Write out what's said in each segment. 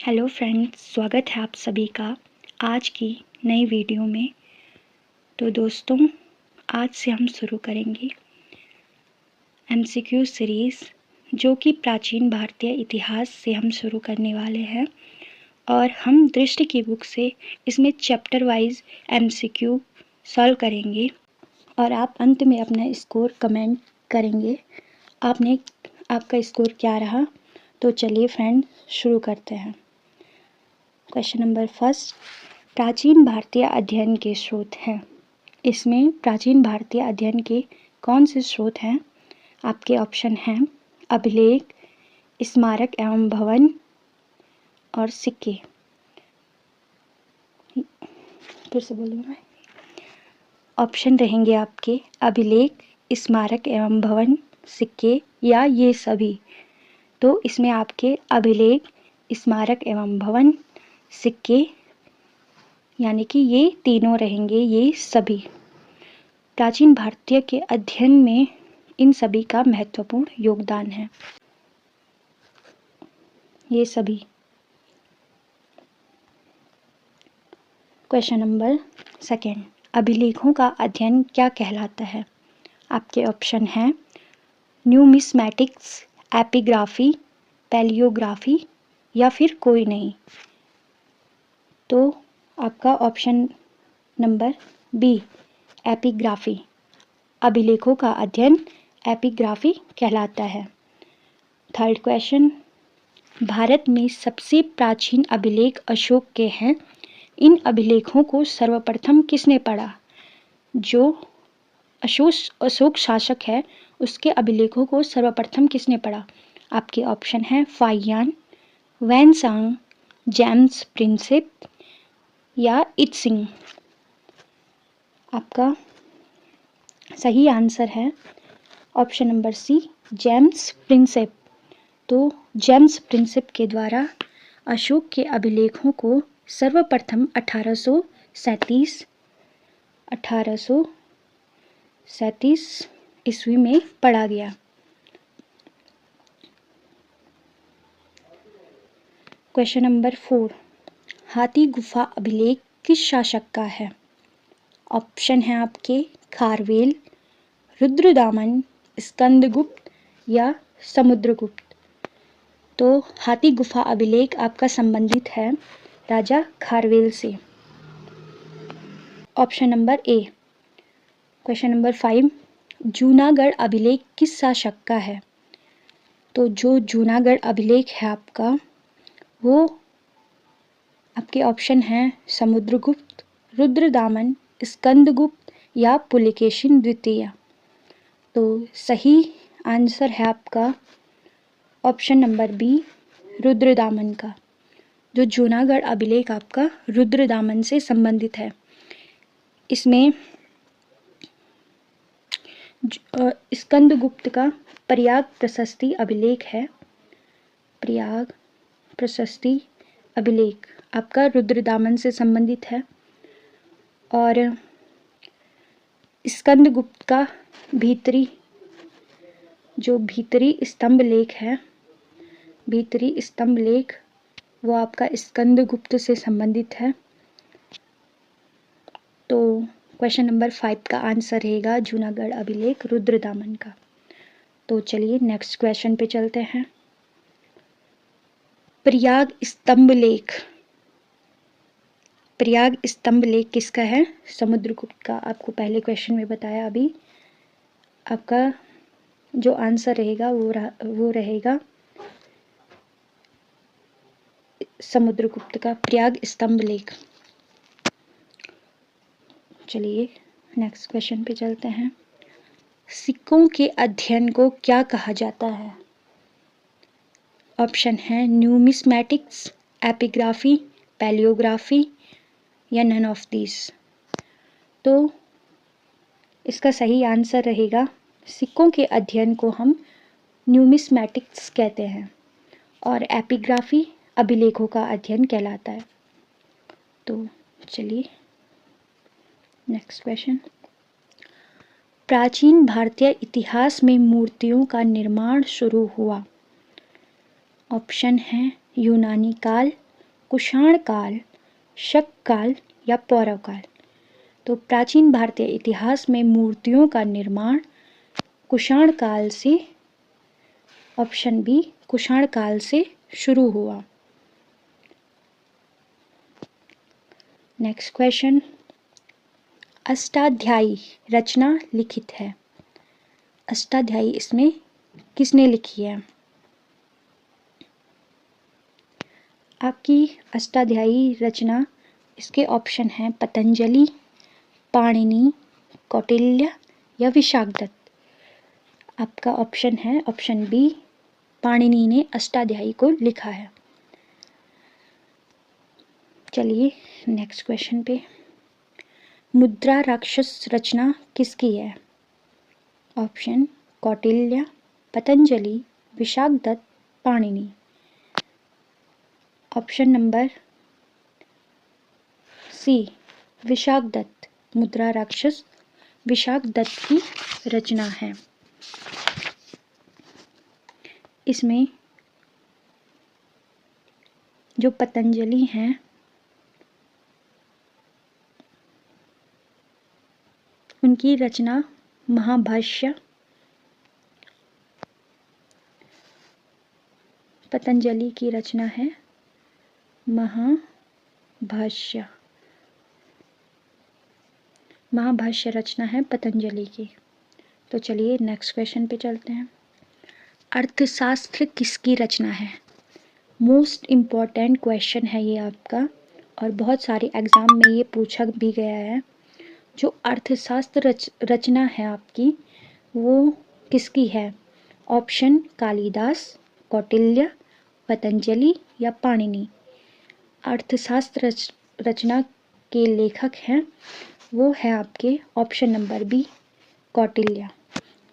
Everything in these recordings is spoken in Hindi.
हेलो फ्रेंड्स, स्वागत है आप सभी का आज की नई वीडियो में। तो दोस्तों, आज से हम शुरू करेंगे एमसीक्यू सीरीज़, जो कि प्राचीन भारतीय इतिहास से हम शुरू करने वाले हैं। और हम दृष्टि की बुक से इसमें चैप्टर वाइज एमसीक्यू सॉल्व करेंगे और आप अंत में अपना स्कोर कमेंट करेंगे। आपका स्कोर क्या रहा। तो चलिए फ्रेंड, शुरू करते हैं। क्वेश्चन नंबर फर्स्ट, प्राचीन भारतीय अध्ययन के स्रोत हैं। इसमें प्राचीन भारतीय अध्ययन के कौन से स्रोत हैं? आपके ऑप्शन हैं अभिलेख, स्मारक एवं भवन और सिक्के। फिर से बोलूँगा, ऑप्शन रहेंगे आपके अभिलेख, स्मारक एवं भवन, सिक्के या ये सभी। तो इसमें आपके अभिलेख, स्मारक एवं भवन, सिक्के, यानी कि ये तीनों रहेंगे, ये सभी। प्राचीन भारतीय के अध्ययन में इन सभी का महत्वपूर्ण योगदान है, ये सभी। क्वेश्चन नंबर सेकेंड, अभिलेखों का अध्ययन क्या कहलाता है? आपके ऑप्शन हैं न्यूमिस्मैटिक्स, एपिग्राफी, पैलियोग्राफी या फिर कोई नहीं। तो आपका ऑप्शन नंबर बी, एपिग्राफी। अभिलेखों का अध्ययन एपिग्राफी कहलाता है। थर्ड क्वेश्चन, भारत में सबसे प्राचीन अभिलेख अशोक के हैं। इन अभिलेखों को सर्वप्रथम किसने पढ़ा? जो अशोक शासक है, उसके अभिलेखों को सर्वप्रथम किसने पढ़ा? आपके ऑप्शन हैं फाहियान, वैनसांग, जेम्स प्रिंसेप या इत्सिंग। आपका सही आंसर है option number C, James Prinsep. तो जेम्स प्रिंसेप के द्वारा अशोक के अभिलेखों को सर्वप्रथम 1837 ईस्वी में पढ़ा गया। क्वेश्चन नंबर 4, हाथी गुफा अभिलेख किस शासक का है? ऑप्शन है आपके खारवेल, रुद्रदामन, स्कंदगुप्त या समुद्रगुप्त। तो हाथी गुफा अभिलेख आपका संबंधित है राजा खारवेल से। Option number A. Question number 5, Junagadh अभिलेख किस शासक का है? तो जो जूनागढ़ अभिलेख है आपका, वो आपके ऑप्शन हैं समुद्रगुप्त, रुद्रदामन, स्कंदगुप्त या पुलिकेशिन द्वितीय। तो सही आंसर है आपका ऑप्शन नंबर बी, रुद्रदामन का। जो जूनागढ़ अभिलेख आपका रुद्रदामन से संबंधित है। इसमें स्कंदगुप्त का प्रयाग प्रशस्ति अभिलेख है। प्रयाग प्रशस्ति अभिलेख आपका रुद्रदामन से संबंधित है। और स्कंदगुप्त का भीतरी स्तंभ लेख है, भीतरी स्तंभ लेख, वो आपका स्कंदगुप्त से संबंधित है। तो क्वेश्चन नंबर 5 का आंसर रहेगा जूनागढ़ अभिलेख रुद्रदामन का। तो चलिए नेक्स्ट क्वेश्चन पे चलते हैं। प्रयाग स्तंभ लेख किसका है? समुद्रगुप्त का। आपको पहले क्वेश्चन में बताया। अभी आपका जो आंसर रहेगा वो रहेगा समुद्रगुप्त का प्रयाग स्तंभ लेख। चलिए नेक्स्ट क्वेश्चन पे चलते हैं। सिक्कों के अध्ययन को क्या कहा जाता है? ऑप्शन है न्यूमिस्मैटिक्स, एपिग्राफी, पैलियोग्राफी या नन ऑफ दिस। तो इसका सही आंसर रहेगा सिक्कों के अध्ययन को हम न्यूमिस्मैटिक्स कहते हैं और एपिग्राफी अभिलेखों का अध्ययन कहलाता है। तो चलिए नेक्स्ट क्वेश्चन, प्राचीन भारतीय इतिहास में मूर्तियों का निर्माण शुरू हुआ। ऑप्शन है यूनानी काल, कुषाण काल, शक काल या पौरव काल? तो प्राचीन भारतीय इतिहास में मूर्तियों का निर्माण कुषाण काल से, ऑप्शन बी, कुषाण काल से शुरू हुआ। नेक्स्ट क्वेश्चन, अष्टाध्यायी रचना लिखित है। अष्टाध्यायी इसमें किसने लिखी है? आपकी अष्टाध्यायी रचना, इसके ऑप्शन हैं पतंजलि, पाणिनि, कौटिल्य या विशाखदत्त। आपका ऑप्शन है ऑप्शन बी, पाणिनि ने अष्टाध्यायी को लिखा है। चलिए नेक्स्ट क्वेश्चन पे, मुद्रा राक्षस रचना किसकी है? Option Kautilya, Patanjali, Vishakhadatta, Panini. Option number C, Vishakhadatta. Mudra Rakshasa Vishakhadatta की रचना है। इसमें जो पतंजलि हैं उनकी रचना महाभाष्य, पतंजलि की रचना है महाभाष्य। महाभाष्य रचना है पतंजलि की। तो चलिए नेक्स्ट क्वेश्चन पे चलते हैं। अर्थशास्त्र किसकी रचना है? मोस्ट इम्पॉर्टेंट क्वेश्चन है ये आपका, और बहुत सारे एग्जाम में ये पूछा भी गया है। जो अर्थशास्त्र रचना है आपकी, वो किसकी है? ऑप्शन कालिदास, कौटिल्य, पतंजलि या पाणिनि। अर्थशास्त्र रचना के लेखक हैं वो है आपके ऑप्शन नंबर बी, कौटिल्य।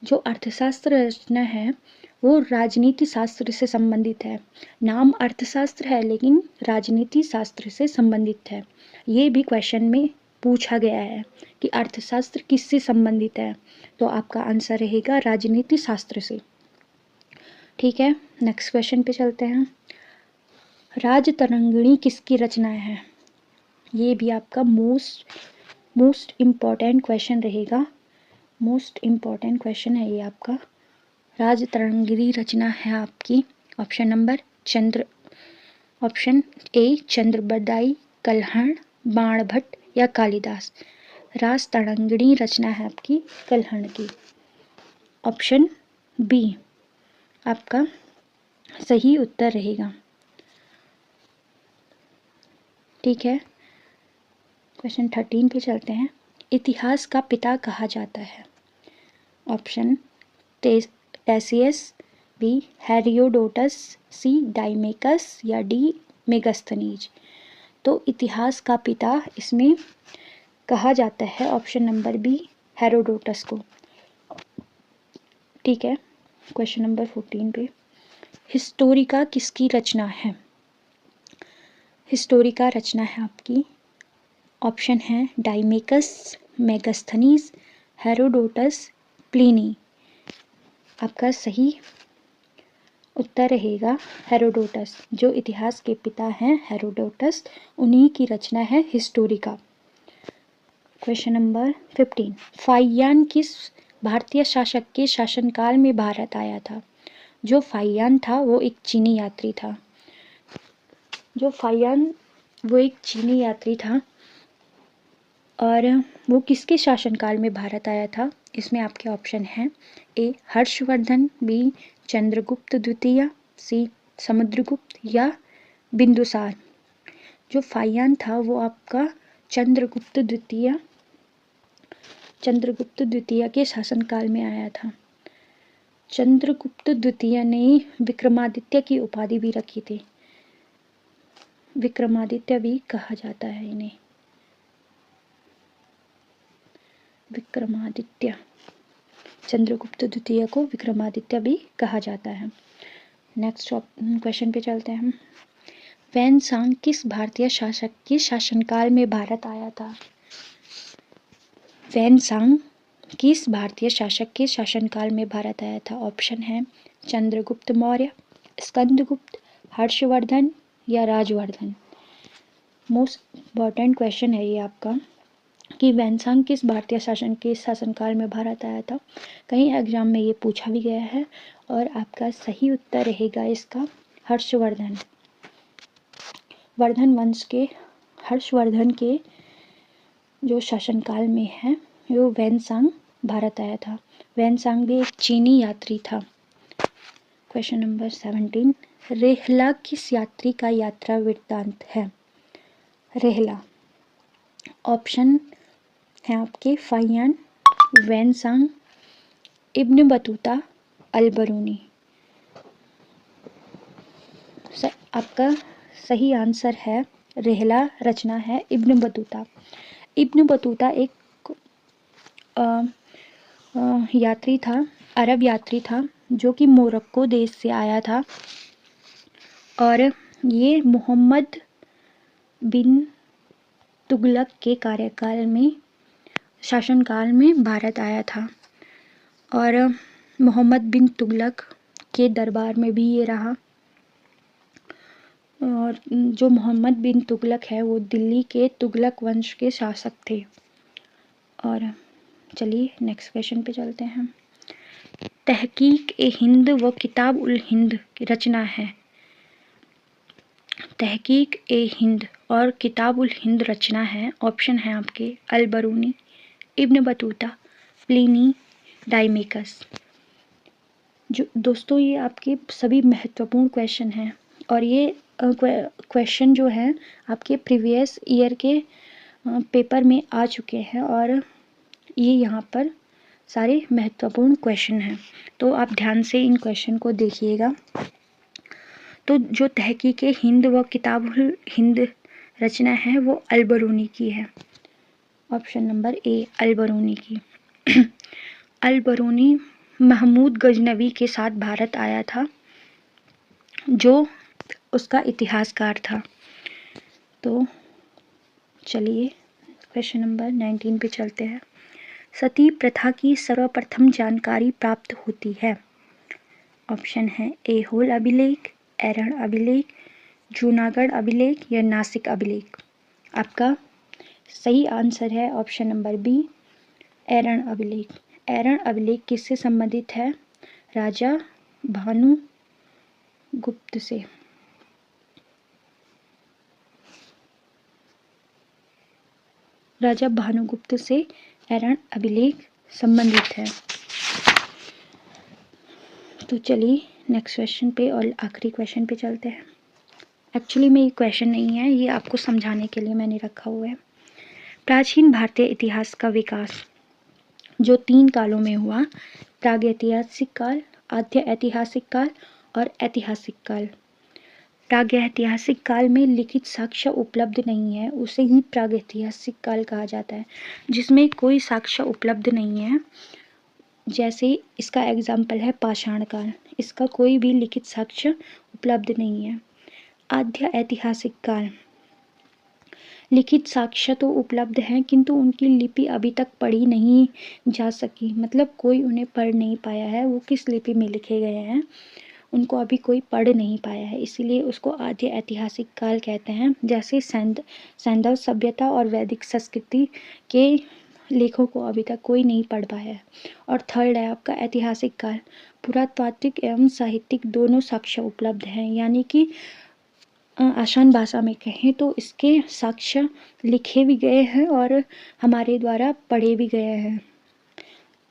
जो अर्थशास्त्र रचना है वो राजनीति शास्त्र से संबंधित है। नाम अर्थशास्त्र है लेकिन राजनीति शास्त्र से संबंधित है। ये भी क्वेश्चन में पूछा गया है कि अर्थशास्त्र किससे संबंधित है, तो आपका आंसर रहेगा राजनीति शास्त्र से। ठीक है, नेक्स्ट क्वेश्चन पे चलते हैं। राजतरंगिणी किसकी रचना है? ये भी आपका मोस्ट इम्पॉर्टेंट क्वेश्चन रहेगा। मोस्ट इम्पॉर्टेंट क्वेश्चन है ये आपका। राजतरंगिणी रचना है आपकी option number option A, Chand Bardai, Kalhana, Banabhatta या कालिदास। राजतरंगिणी रचना है आपकी कल्हण की। ऑप्शन बी आपका सही उत्तर रहेगा। ठीक है, क्वेश्चन 13 पे चलते हैं। इतिहास का पिता कहा जाता है। ऑप्शन टेसियस, बी हेरोडोटस, सी डाइमेकस या डी मेगास्थनीज। तो इतिहास का पिता इसमें कहा जाता है ऑप्शन नंबर बी, हेरोडोटस को। ठीक है, क्वेश्चन नंबर 14 पे, हिस्टोरिका किसकी रचना है? हिस्टोरिका रचना है आपकी, ऑप्शन है डाइमेकस, मेगास्थनीज, हेरोडोटस, प्लिनी। आपका सही उत्तर रहेगा हेरोडोटस। जो इतिहास के पिता हैं हेरोडोटस, उन्हीं की रचना है हिस्टोरिका। क्वेश्चन नंबर 15, फाहियान किस भारतीय शासक के शासनकाल में भारत आया था? जो फाहियान था वो एक चीनी यात्री था। वो एक चीनी यात्री था और वो किसके शासनकाल में भारत आया था? इसमें आपके ऑप्शन हैं ए हर्षवर्धन, बी चंद्रगुप्त द्वितीय, सी समुद्रगुप्त या बिंदुसार। जो फाहियान था वो आपका चंद्रगुप्त द्वितीय के शासनकाल में आया था। चंद्रगुप्त द्वितीय ने विक्रमादित्य की उपाधि भी रखी थी। विक्रमादित्य भी कहा जाता है इन्हें। विक्रमादित्य, चंद्रगुप्त द्वितीय को विक्रमादित्य भी कहा जाता है। नेक्स्ट क्वेश्चन पे चलते हैं हम। वैनसांग किस भारतीय शासक के शासनकाल में भारत आया था? वैनसांग किस भारतीय शासक के शासनकाल में भारत आया था? ऑप्शन है चंद्रगुप्त मौर्य, स्कंदगुप्त, हर्षवर्धन या राजवर्धन। मोस्ट इम्पॉर्टेंट क्वेश्चन है ये आपका कि वैनसांग किस भारतीय शासन के शासनकाल में भारत आया था। कहीं एग्जाम में ये पूछा भी गया है और आपका सही उत्तर रहेगा इसका हर्षवर्धन। वर्धन वंश के हर्षवर्धन के जो शासनकाल में है वो वैनसांग भारत आया था। वैनसांग भी एक चीनी यात्री था। क्वेश्चन नंबर 17, रेहला किस यात्री का यात्रा वृत्तांत है। रेहला ऑप्शन है आपके फाहियान, वैनसांग, इब्न बतूता, अल-बरूनी। आपका सही आंसर है रेहला रचना है इब्न बतूता। इब्न बतूता एक यात्री था, अरब यात्री था जो कि मोरक्को देश से आया था और ये मोहम्मद बिन तुगलक के कार्यकाल में शासनकाल में भारत आया था और मोहम्मद बिन तुगलक के दरबार में भी ये रहा। और जो मोहम्मद बिन तुगलक है वो दिल्ली के तुगलक वंश के शासक थे। और चलिए नेक्स्ट क्वेश्चन पे चलते हैं। तहकीक ए हिंद व किताब उल हिंद की रचना है। तहकीक ए हिंद और किताब उल हिंद रचना है। ऑप्शन है आपके अल-बरूनी, इब्न बतूता, प्लिनी, डाइमेकस। जो दोस्तों ये आपके सभी महत्वपूर्ण क्वेश्चन हैं और ये क्वेश्चन जो है आपके प्रीवियस ईयर के पेपर में आ चुके हैं और ये यहाँ पर सारे महत्वपूर्ण क्वेश्चन हैं, तो आप ध्यान से इन क्वेश्चन को देखिएगा। तो जो तहकीक हिंद व किताबुल हिंद रचना है वो अल-बरूनी की है। ऑप्शन नंबर ए अल-बरूनी की। अल-बरूनी महमूद गजनवी के साथ भारत आया था जो उसका इतिहासकार था। तो चलिए क्वेश्चन नंबर 19 पे चलते हैं। सती प्रथा की सर्वप्रथम जानकारी प्राप्त होती है। ऑप्शन है ऐहोल अभिलेख, एरण अभिलेख, जूनागढ़ अभिलेख या नासिक अभिलेख। आपका सही आंसर है ऑप्शन नंबर बी एरण अभिलेख। एरण अभिलेख किससे संबंधित है। राजा भानुगुप्त से। राजा भानुगुप्त से एरण अभिलेख संबंधित है। तो चलिए नेक्स्ट क्वेश्चन पे और आखिरी क्वेश्चन पे चलते हैं। एक्चुअली में ये क्वेश्चन नहीं है, ये आपको समझाने के लिए मैंने रखा हुआ है। प्राचीन भारतीय इतिहास का विकास जो 3 कालों में हुआ, प्रागैतिहासिक काल, आद्य ऐतिहासिक काल और ऐतिहासिक काल। प्रागैतिहासिक काल में लिखित साक्ष्य उपलब्ध नहीं है, उसे ही प्रागैतिहासिक काल कहा जाता है, जिसमें कोई साक्ष्य उपलब्ध नहीं है। जैसे इसका एग्जाम्पल है पाषाण काल, इसका कोई भी लिखित साक्ष्य उपलब्ध नहीं है। आद्य ऐतिहासिक काल लिखित साक्ष्य तो उपलब्ध हैं किंतु उनकी लिपि अभी तक पढ़ी नहीं जा सकी, मतलब कोई उन्हें पढ़ नहीं पाया है, वो किस लिपि में लिखे गए हैं उनको अभी कोई पढ़ नहीं पाया है, इसीलिए उसको आद्य ऐतिहासिक काल कहते हैं। जैसे सैंधव सभ्यता और वैदिक संस्कृति के लेखों को अभी तक कोई नहीं पढ़ पाया है। और थर्ड है आपका ऐतिहासिक काल, पुरातात्विक एवं साहित्यिक दोनों साक्ष्य उपलब्ध हैं, यानी कि आसान भाषा में कहें तो इसके साक्ष्य लिखे भी गए हैं और हमारे द्वारा पढ़े भी गए हैं।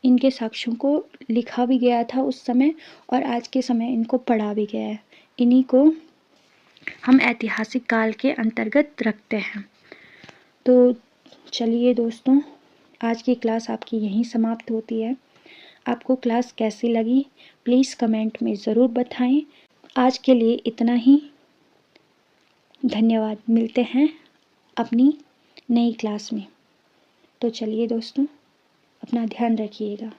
इनके साक्ष्यों को लिखा भी गया था उस समय और आज के समय इनको पढ़ा भी गया है। इन्हीं को हम ऐतिहासिक काल के अंतर्गत रखते हैं। तो चलिए दोस्तों, आज की क्लास आपकी यहीं समाप्त होती है। आपको क्लास कैसी लगी प्लीज़ कमेंट में ज़रूर बताएं। आज के लिए इतना ही, धन्यवाद। मिलते हैं अपनी नई क्लास में। तो चलिए दोस्तों, अपना ध्यान रखिएगा।